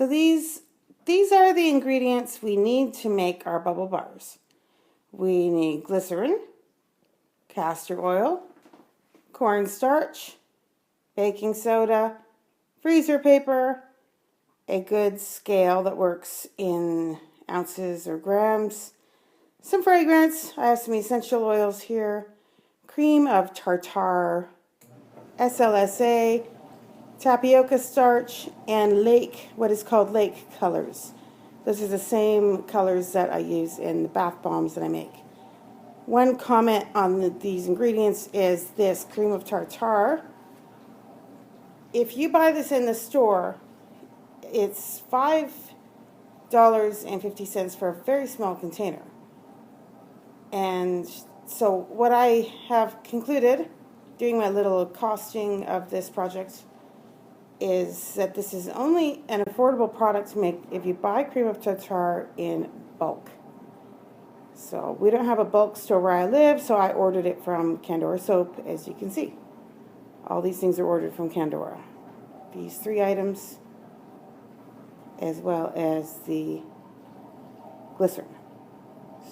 So these are the ingredients we need to make our bubble bars. We need glycerin, castor oil, cornstarch, baking soda, freezer paper, a good scale that works in ounces or grams, some fragrance. I have some essential oils here, cream of tartar, SLSA, tapioca starch, and what is called lake colors. Those are the same colors that I use in the bath bombs that I make. One comment on these ingredients is this cream of tartar. If you buy this in the store, it's $5.50 for a very small container. And so what I have concluded, doing my little costing of this project, is that this is only an affordable product to make if you buy cream of tartar in bulk. So we don't have a bulk store where I live, so I ordered it from Candora Soap, as you can see. All these things are ordered from Candora. These 3 items, as well as the glycerin.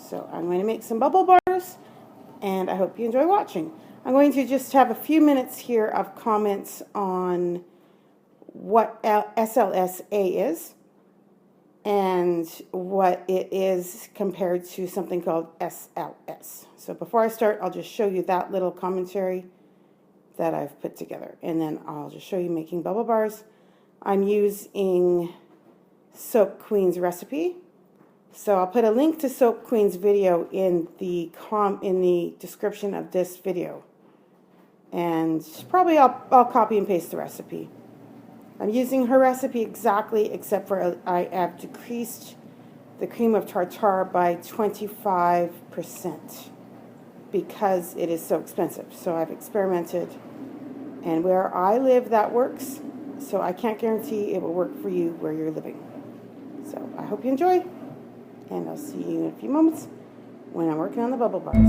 So I'm going to make some bubble bars, and I hope you enjoy watching. I'm going to just have a few minutes here of comments on what SLSA is and what it is compared to something called SLS. So before I start, I'll just show you that little commentary that I've put together, and then I'll just show you making bubble bars. I'm using Soap Queen's recipe, so I'll put a link to Soap Queen's video in the description of this video, and probably I'll copy and paste the recipe. I'm using her recipe exactly, except for I have decreased the cream of tartar by 25% because it is so expensive. So I've experimented, and where I live that works, so I can't guarantee it will work for you where you're living. So I hope you enjoy, and I'll see you in a few moments when I'm working on the bubble bars.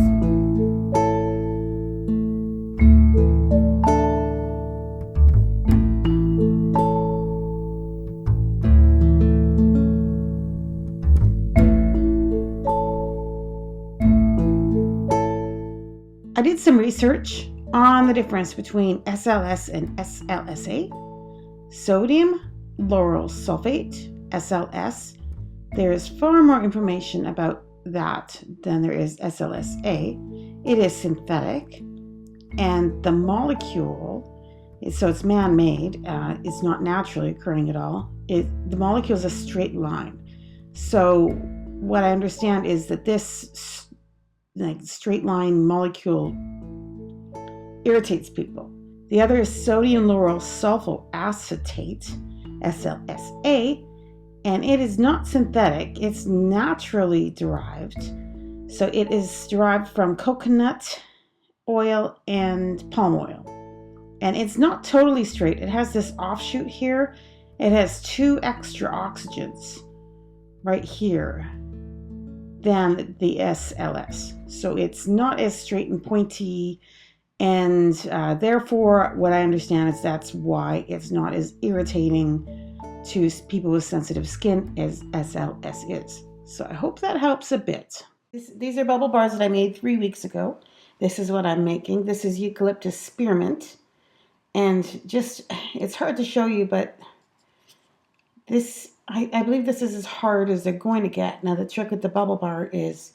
I did some research on the difference between SLS and SLSA. Sodium lauryl sulfate, SLS. There is far more information about that than there is SLSA. It is synthetic, and the molecule, so it's man-made, it's not naturally occurring at all. The molecule is a straight line. So what I understand is that this straight line molecule irritates people. The other is sodium lauryl sulfoacetate, SLSA, and it is not synthetic, it's naturally derived. So it is derived from coconut oil and palm oil. And it's not totally straight. It has this offshoot here. It has 2 extra oxygens right here than the SLS. So it's not as straight and pointy, and therefore what I understand is that's why it's not as irritating to people with sensitive skin as SLS is. So I hope that helps a bit. These are bubble bars that I made 3 weeks ago. This is what I'm making. This is eucalyptus spearmint, and it's hard to show you, but I believe this is as hard as they're going to get. Now the trick with the bubble bar is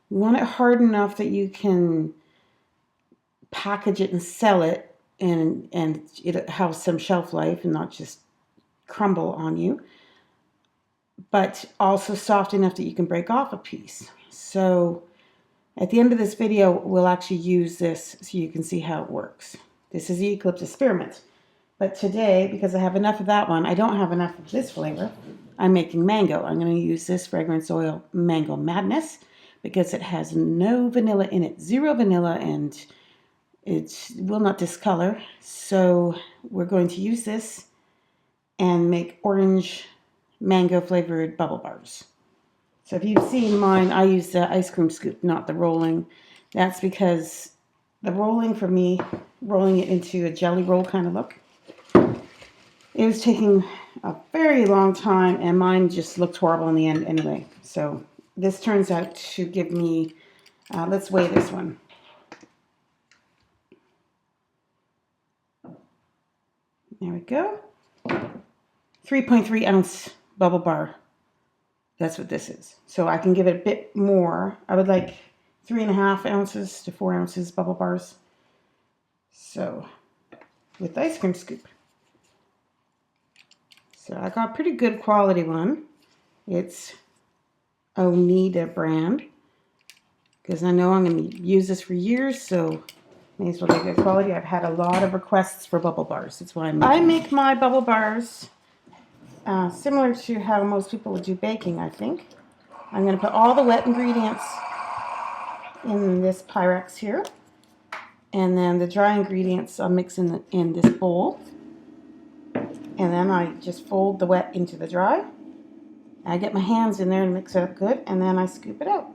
you want it hard enough that you can package it and sell it, and it have some shelf life and not just crumble on you, but also soft enough that you can break off a piece. So at the end of this video, we'll actually use this so you can see how it works. This is the eucalyptus spearmint. But today, because I have enough of that one, I don't have enough of this flavor. I'm making mango. I'm going to use this fragrance oil, Mango Madness, because it has no vanilla in it, 0 vanilla, and it will not discolor. So we're going to use this and make orange mango flavored bubble bars. So if you've seen mine, I use the ice cream scoop, not the rolling. That's because the rolling, for me, rolling it into a jelly roll kind of look, It was taking a very long time, and mine just looked horrible in the end anyway. So this turns out to give me, let's weigh this one. There we go. 3.3 ounce bubble bar. That's what this is. So I can give it a bit more. I would like 3.5 ounces to 4 ounces bubble bars. So with the ice cream scoop. So I got a pretty good quality one. It's Onida brand, because I know I'm going to use this for years, so may as well get good quality. I've had a lot of requests for bubble bars. That's why I make my bubble bars similar to how most people would do baking, I think. I'm going to put all the wet ingredients in this Pyrex here, and then the dry ingredients I'll mix in this bowl, and then I just fold the wet into the dry. I get my hands in there and mix it up good, and then I scoop it out.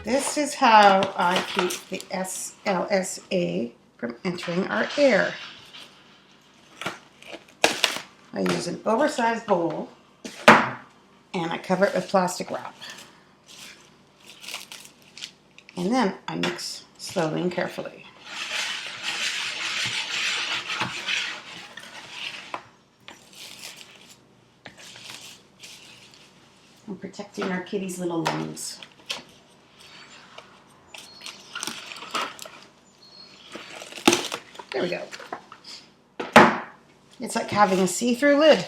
This is how I keep the SLSA from entering our air. I use an oversized bowl and I cover it with plastic wrap. And then I mix slowly and carefully. I'm protecting our kitty's little lungs. There we go. It's like having a see-through lid.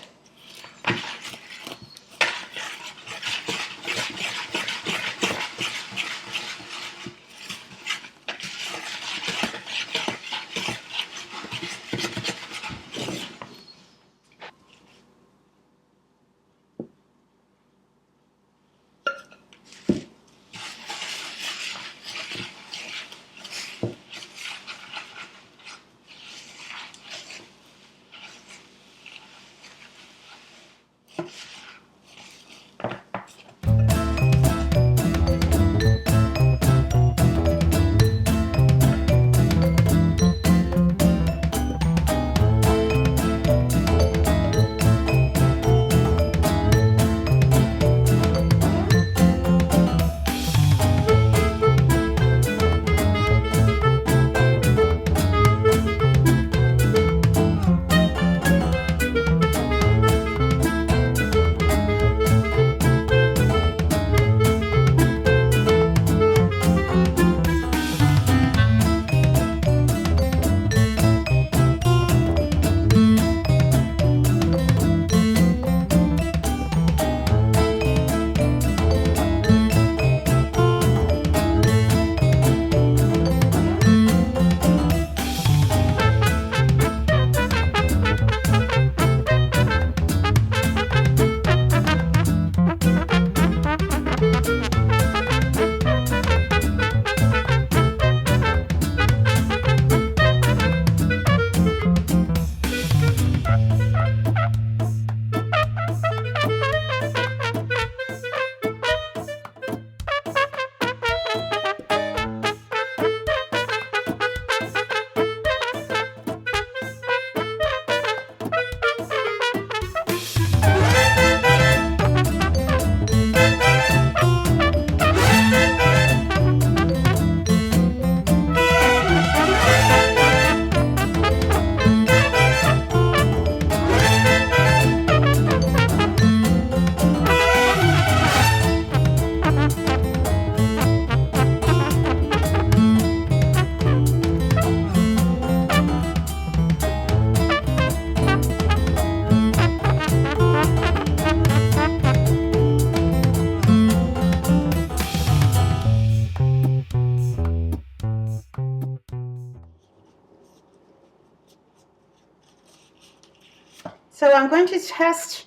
So I'm going to test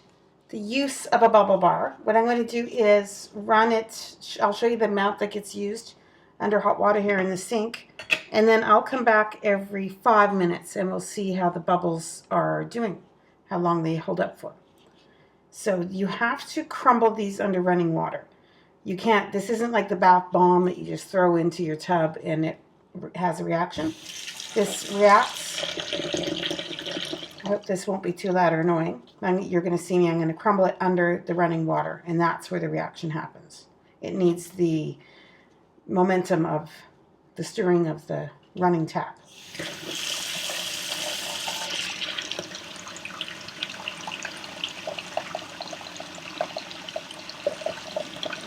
the use of a bubble bar. What I'm going to do is run it. I'll show you the amount that gets used under hot water here in the sink. And then I'll come back every 5 minutes and we'll see how the bubbles are doing, how long they hold up for. So you have to crumble these under running water. You can't, this isn't like the bath bomb that you just throw into your tub and it has a reaction. This reacts. I hope this won't be too loud or annoying. You're going to see me, I'm going to crumble it under the running water, and that's where the reaction happens. It needs the momentum of the stirring of the running tap.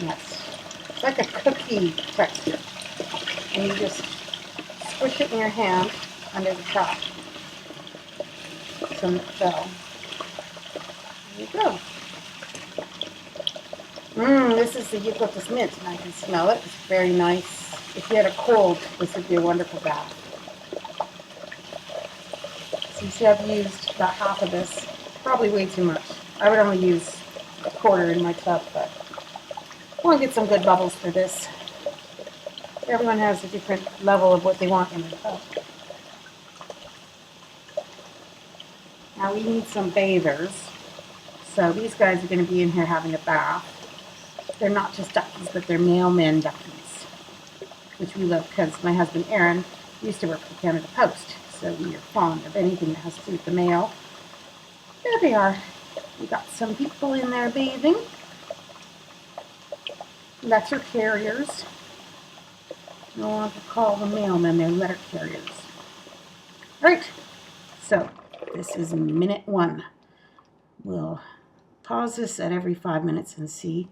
Yes, it's like a cookie texture, and you just squish it in your hand under the top. Some that fell. There you go. This is the eucalyptus mint, and I can smell it. It's very nice. If you had a cold, this would be a wonderful bath. So you see I've used about half of this. Probably way too much. I would only use a quarter in my tub, but I want to get some good bubbles for this. Everyone has a different level of what they want in their tub. Now we need some bathers. So these guys are going to be in here having a bath. They're not just duckies, but they're mailman duckies, which we love because my husband Aaron used to work for Canada Post. So we are fond of anything that has to do with the mail. There they are. We got some people in there bathing. Letter carriers. No longer call them mailmen, they're letter carriers. Alright, so this is minute 1. We'll pause this at every 5 minutes and see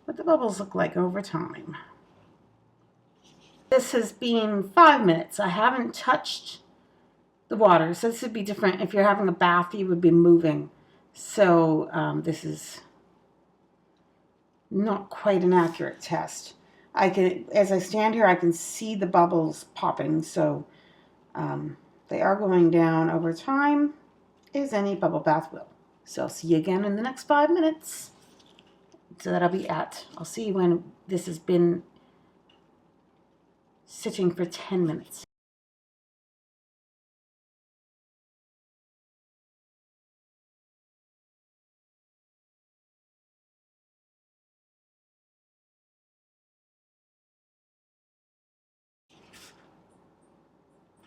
what the bubbles look like over time. This has been 5 minutes. I haven't touched the water, so this would be different. If you're having a bath, you would be moving. So this is not quite an accurate test. I can, as I stand here, I can see the bubbles popping, so they are going down over time, as any bubble bath will. So I'll see you again in the next 5 minutes. So that'll be I'll see you when this has been sitting for 10 minutes.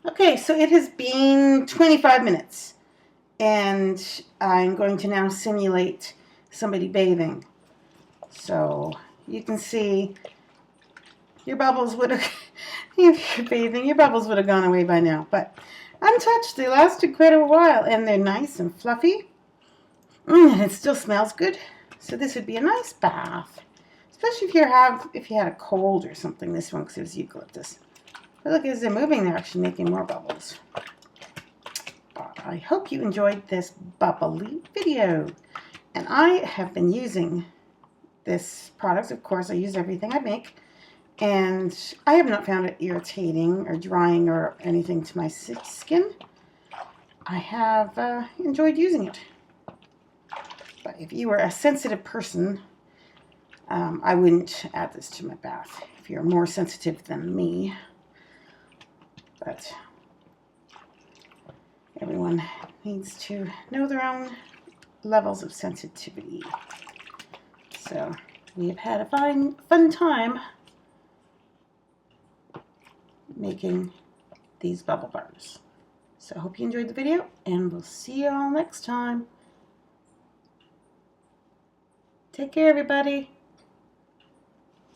Okay, so it has been 25 minutes, and I'm going to now simulate somebody bathing. So you can see your bubbles would have, if you're bathing, your bubbles would have gone away by now, but untouched, they lasted quite a while, and they're nice and fluffy. It still smells good, so this would be a nice bath, especially if you had a cold or something. This one, because it was eucalyptus. But look, as they're moving, they're actually making more bubbles. I hope you enjoyed this bubbly video. And I have been using this product. Of course, I use everything I make. And I have not found it irritating or drying or anything to my skin. I have enjoyed using it. But if you were a sensitive person, I wouldn't add this to my bath. If you're more sensitive than me. But everyone needs to know their own levels of sensitivity. So we have had a fun time making these bubble bars. So I hope you enjoyed the video, and we'll see you all next time. Take care, everybody.